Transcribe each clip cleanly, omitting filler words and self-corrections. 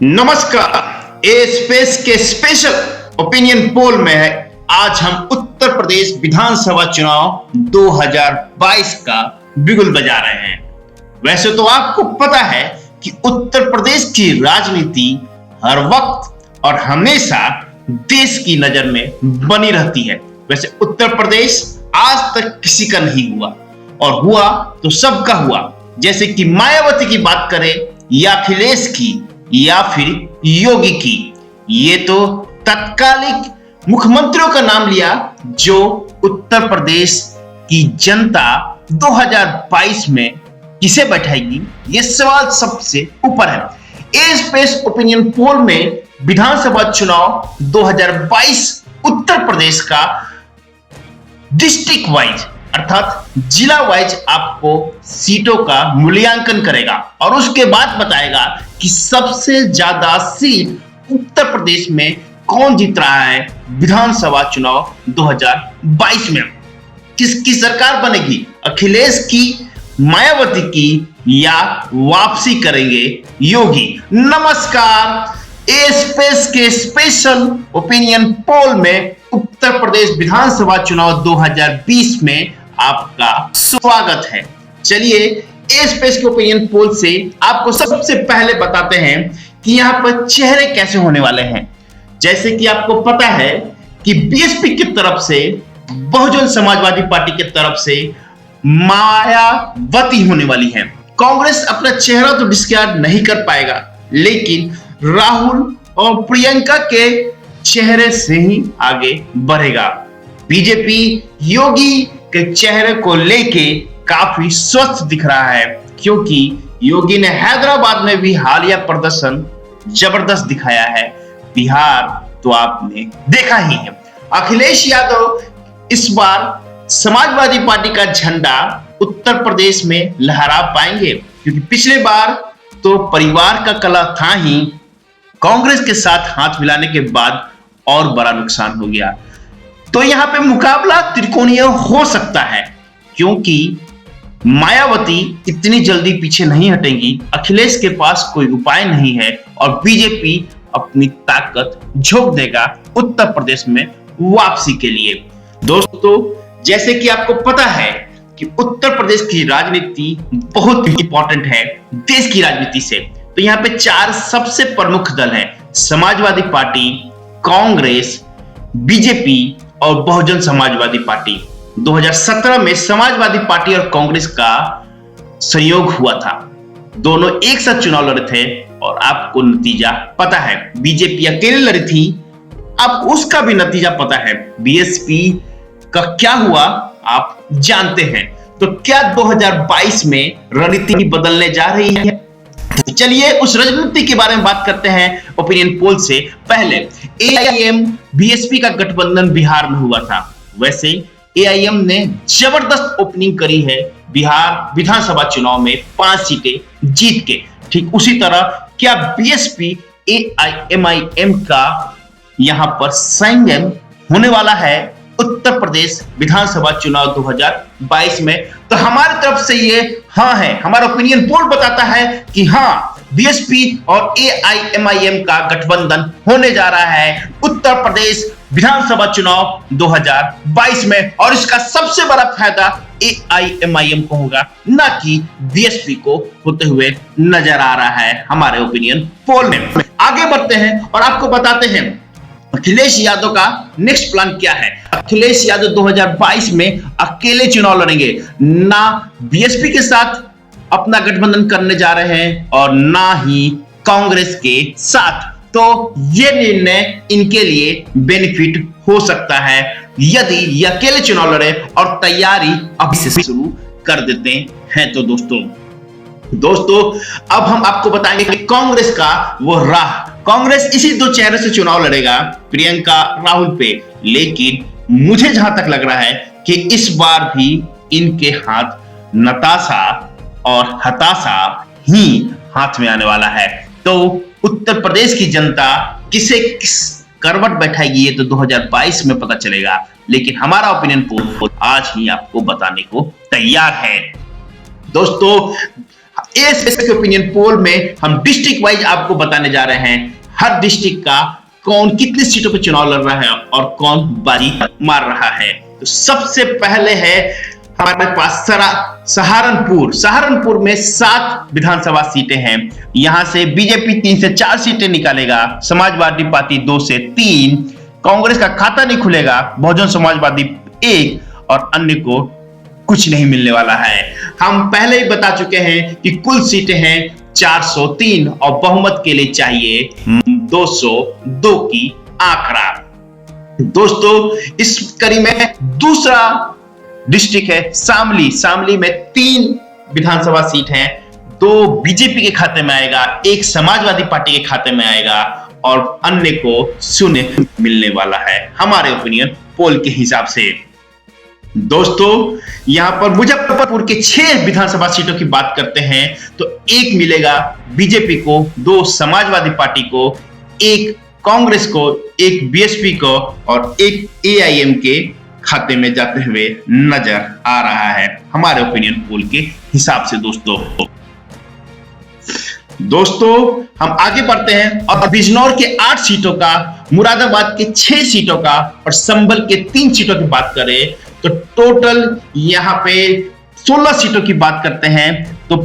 नमस्कार। ए स्पेस के special opinion poll में आज हम उत्तर प्रदेश विधानसभा चुनाव 2022 का बिगुल बजा रहे हैं। वैसे तो आपको पता है कि उत्तर प्रदेश की राजनीति हर वक्त और हमेशा देश की नजर में बनी रहती है। वैसे उत्तर प्रदेश आज तक किसी का नहीं हुआ, और हुआ तो सबका हुआ। जैसे कि मायावती की बात करें या अखिलेश की या फिर योगी की, ये तो तत्कालिक मुख्यमंत्रियों का नाम लिया जो उत्तर प्रदेश की जनता 2022 में किसे बैठाएगी, ये सवाल सबसे ऊपर है। ए स्पेस ओपिनियन पोल में विधानसभा चुनाव 2022 उत्तर प्रदेश का डिस्ट्रिक्ट वाइज अर्थात जिला वाइज आपको सीटों का मूल्यांकन करेगा और उसके बाद बताएगा कि सबसे ज्यादा सीट उत्तर प्रदेश में कौन जीत रहा है विधानसभा चुनाव 2022 में। किसकी सरकार बनेगी, अखिलेश की, मायावती की या वापसी करेंगे योगी। नमस्कार, ए स्पेस के स्पेशल ओपिनियन पोल में उत्तर प्रदेश विधानसभा चुनाव 2020 में आपका स्वागत है। चलिए ए स्पेस के ओपिनियन पोल से आपको सबसे पहले बताते हैं कि यहाँ पर चेहरे कैसे होने वाले हैं। जैसे कि आपको पता है कि बीएसपी की तरफ से, बहुजन समाजवादी पार्टी की तरफ से मायावती होने वाली है। कांग्रेस अपना चेहरा तो डिस्क्लोज नहीं कर पाएगा, लेकिन राहुल और प्रियंका के चेहरे से ही आगे बढ़ेगा। बीजेपी योगी के चेहरे को लेके काफी स्वस्थ दिख रहा है, क्योंकि योगी ने हैदराबाद में भी हालिया प्रदर्शन जबरदस्त दिखाया है। बिहार तो आपने देखा ही है। अखिलेश यादव इस बार समाजवादी पार्टी का झंडा उत्तर प्रदेश में लहरा पाएंगे, क्योंकि पिछले बार तो परिवार का कलह था ही, कांग्रेस के साथ हाथ मिलाने के बाद और बड़ा नुकसान हो गया। तो यहां पे मुकाबला त्रिकोणीय हो सकता है, क्योंकि मायावती इतनी जल्दी पीछे नहीं हटेंगी, अखिलेश के पास कोई उपाय नहीं है और बीजेपी अपनी ताकत झोंक देगा उत्तर प्रदेश में वापसी के लिए। दोस्तों, जैसे कि आपको पता है कि उत्तर प्रदेश की राजनीति बहुत इंपॉर्टेंट है देश की राजनीति से। तो यहाँ पे चार सबसे प्रमुख दल हैं: समाजवादी पार्टी, कांग्रेस, बीजेपी और बहुजन समाजवादी पार्टी। 2017 में समाजवादी पार्टी और कांग्रेस का संयोग हुआ था, दोनों एक साथ चुनाव लड़े थे और आपको नतीजा पता है। बीजेपी अकेले लड़ी थी, आपको उसका भी नतीजा पता है। बीएसपी का क्या हुआ आप जानते हैं। तो क्या 2022 में रणनीति बदलने जा रही है? चलिए उस राजनीति के बारे में बात करते हैं ओपिनियन पोल से। पहले एआईएम बीएसपी का गठबंधन बिहार में हुआ था। वैसे एआईएम ने जबरदस्त ओपनिंग करी है बिहार विधानसभा चुनाव में 5 सीटें जीत के। ठीक उसी तरह क्या बीएसपी एआईएमआईएम का यहां पर संगम होने वाला है उत्तर प्रदेश विधानसभा चुनाव 2022 में? तो हमारी तरफ से ये हाँ है। हमारा ओपिनियन पोल बताता है कि हाँ, बीएसपी और एआईएमआईएम का गठबंधन होने जा रहा है उत्तर प्रदेश विधानसभा चुनाव 2022 में, और इसका सबसे बड़ा फायदा एआईएमआईएम को होगा, ना कि बीएसपी को होते हुए नजर आ रहा है हमारे ओपिनियन पोल में। आगे बढ़ते हैं और आपको बताते हैं अखिलेश यादव का नेक्स्ट प्लान क्या है। अखिलेश यादव 2022 में अकेले चुनाव लड़ेंगे, ना बीएसपी के साथ अपना गठबंधन करने जा रहे हैं और ना ही कांग्रेस के साथ। तो यह निर्णय इनके लिए बेनिफिट हो सकता है यदि ये अकेले चुनाव लड़े और तैयारी अभी से शुरू कर देते हैं। तो दोस्तों अब हम आपको बताएंगे कि कांग्रेस का वो राह। कांग्रेस इसी दो चेहरे से चुनाव लड़ेगा, प्रियंका राहुल पे, लेकिन मुझे जहां तक लग रहा है कि इस बार भी इनके हाथ नताशा और हताशा ही हाथ में आने वाला है। तो उत्तर प्रदेश की जनता किसे किस करवट बैठाएगी ये तो 2022 में पता चलेगा, लेकिन हमारा ओपिनियन पोल आज ही आपको बताने को तैयार है। दोस्तों एस के ओपिनियन पोल में हम डिस्ट्रिक्ट वाइज आपको बताने जा रहे हैं हर डिस्ट्रिक्ट का कौन कितनी सीटों पर चुनाव लड़ रहा है और कौन बाजी मार रहा है। तो सबसे पहले है हमारे पास सहारनपुर में 7 विधानसभा सीटें हैं। यहां से बीजेपी 3 से 4 सीटें निकालेगा, समाजवादी पार्टी 2 से 3, कांग्रेस का खाता नहीं खुलेगा, बहुजन समाजवादी 1 और अन्य को कुछ नहीं मिलने वाला है। हम पहले ही बता चुके हैं कि कुल सीटें हैं 403 और बहुमत के लिए चाहिए 202 की आंकड़ा। दोस्तों इस कड़ी में दूसरा डिस्ट्रिक्ट है शामली में 3 विधानसभा सीट हैं, 2 बीजेपी के खाते में आएगा, 1 समाजवादी पार्टी के खाते में आएगा और अन्य को शून्य मिलने वाला है हमारे ओपिनियन पोल के हिसाब से। दोस्तों यहां पर मुजफ्फरपुर के 6 विधानसभा सीटों की बात करते हैं तो 1 मिलेगा बीजेपी को, 2 समाजवादी पार्टी को, 1 कांग्रेस को, 1 बीएसपी को और 1 एआईएम के खाते में जाते हुए नजर आ रहा है हमारे ओपिनियन पोल के हिसाब से। दोस्तों हम आगे बढ़ते हैं और बिजनौर के 8 सीटों का, मुरादाबाद के 6 सीटों का और संभल के 3 सीटों की बात करें तो टोटल यहां पे 16 सीटों की बात करते हैं तो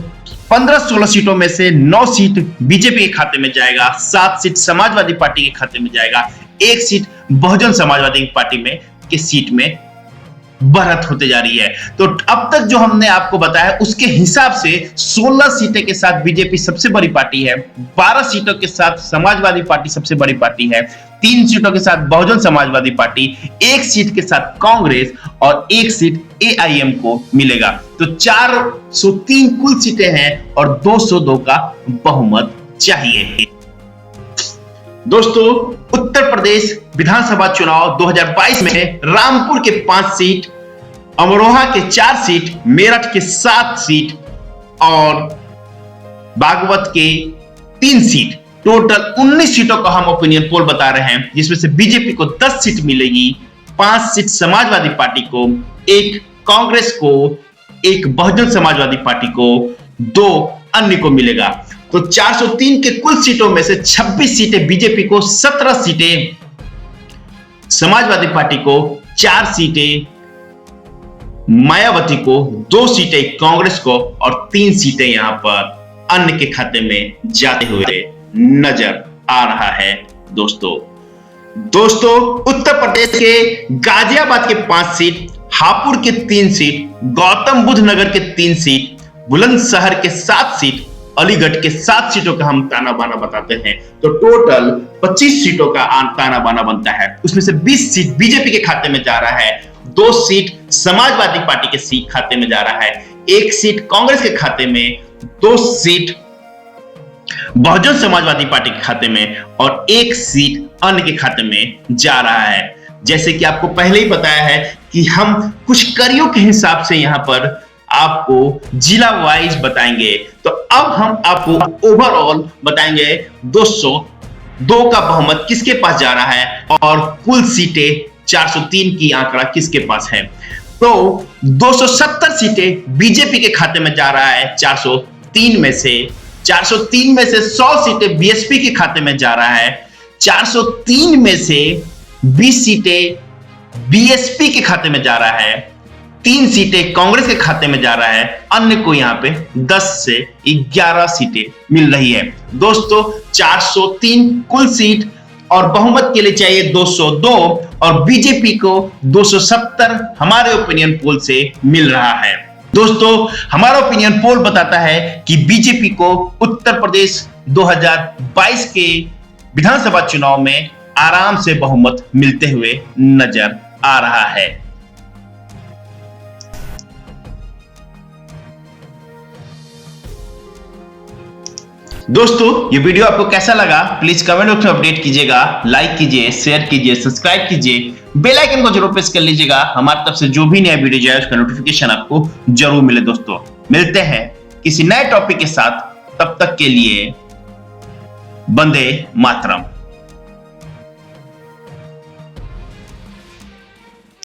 15-16 सीटों में से 9 सीट बीजेपी के खाते में जाएगा, 7 सीट समाजवादी पार्टी के खाते में जाएगा, 1 सीट बहुजन समाजवादी पार्टी में के सीट में बढ़त होते जा रही है। तो अब तक जो हमने आपको बताया उसके हिसाब से 16 सीटें के साथ बीजेपी सबसे बड़ी पार्टी है, 12 सीटों के साथ समाजवादी पार्टी सबसे बड़ी पार्टी है, 3 सीटों के साथ बहुजन समाजवादी पार्टी, 1 सीट के साथ कांग्रेस और 1 सीट एआईएम को मिलेगा। तो 403 कुल सीटें हैं और 202 का बहुमत चाहिए। दोस्तों उत्तर प्रदेश विधानसभा चुनाव 2022 में रामपुर के 5 सीट, अमरोहा के 4 सीट, मेरठ के 7 सीट और बागपत के 3 सीट, टोटल 19 सीटों का हम ओपिनियन पोल बता रहे हैं, जिसमें से बीजेपी को 10 सीट मिलेगी, 5 सीट समाजवादी पार्टी को, 1 कांग्रेस को, 1 बहुजन समाजवादी पार्टी को, 2 अन्य को मिलेगा। तो 403 के कुल सीटों में से 26 सीटें बीजेपी को, 17 सीटें समाजवादी पार्टी को, 4 सीटें मायावती को, 2 सीटें कांग्रेस को और 3 सीटें यहां पर अन्य के खाते में जाते हुए नजर आ रहा है। दोस्तों उत्तर प्रदेश के गाजियाबाद के 5 सीट, हापुड़ के 3 सीट, गौतम बुद्ध नगर के 3 सीट, बुलंदशहर के 7 सीट, अलीगढ़ के 7 सीटों का हम ताना बाना बताते हैं तो टोटल 25 सीटों का ताना बाना बनता है। उसमें से 20 सीट बीजेपी के खाते में जा रहा है, 2 सीट समाजवादी पार्टी के खाते में जा रहा है, 1 सीट कांग्रेस के खाते में, 2 सीट बहुजन समाजवादी पार्टी के खाते में और 1 सीट अन्य के खाते में जा रहा है। जैसे कि आपको पहले ही बताया है कि हम कुछ कड़ियों के हिसाब से यहां पर आपको जिला वाइज बताएंगे, तो अब हम आपको ओवरऑल बताएंगे 202 का बहुमत किसके पास जा रहा है और कुल सीटें 403 की आंकड़ा किसके पास है। तो 270 सीटें बीजेपी के खाते में जा रहा है, 403 में से 100 सीटें बीएसपी के खाते में जा रहा है, 403 में से 20 सीटें बीएसपी के खाते में जा रहा है, 3 सीटें कांग्रेस के खाते में जा रहा है, अन्य को यहां पे 10 से 11 सीटें मिल रही है। दोस्तों 403 कुल सीट और बहुमत के लिए चाहिए 202 और बीजेपी को 270 हमारे ओपिनियन पोल से मिल रहा है। दोस्तों हमारा ओपिनियन पोल बताता है कि बीजेपी को उत्तर प्रदेश 2022 के विधानसभा चुनाव में आराम से बहुमत मिलते हुए नजर आ रहा है। दोस्तों ये वीडियो आपको कैसा लगा प्लीज कमेंट बॉक्स में अपडेट कीजिएगा, लाइक कीजिए, शेयर कीजिए, सब्सक्राइब कीजिए, बेल आइकन को जरूर प्रेस कर लीजिएगा। हमारी तरफ से जो भी नया वीडियो जाए उसका नोटिफिकेशन आपको जरूर मिले। दोस्तों मिलते हैं किसी नए टॉपिक के साथ, तब तक के लिए वंदे मातरम।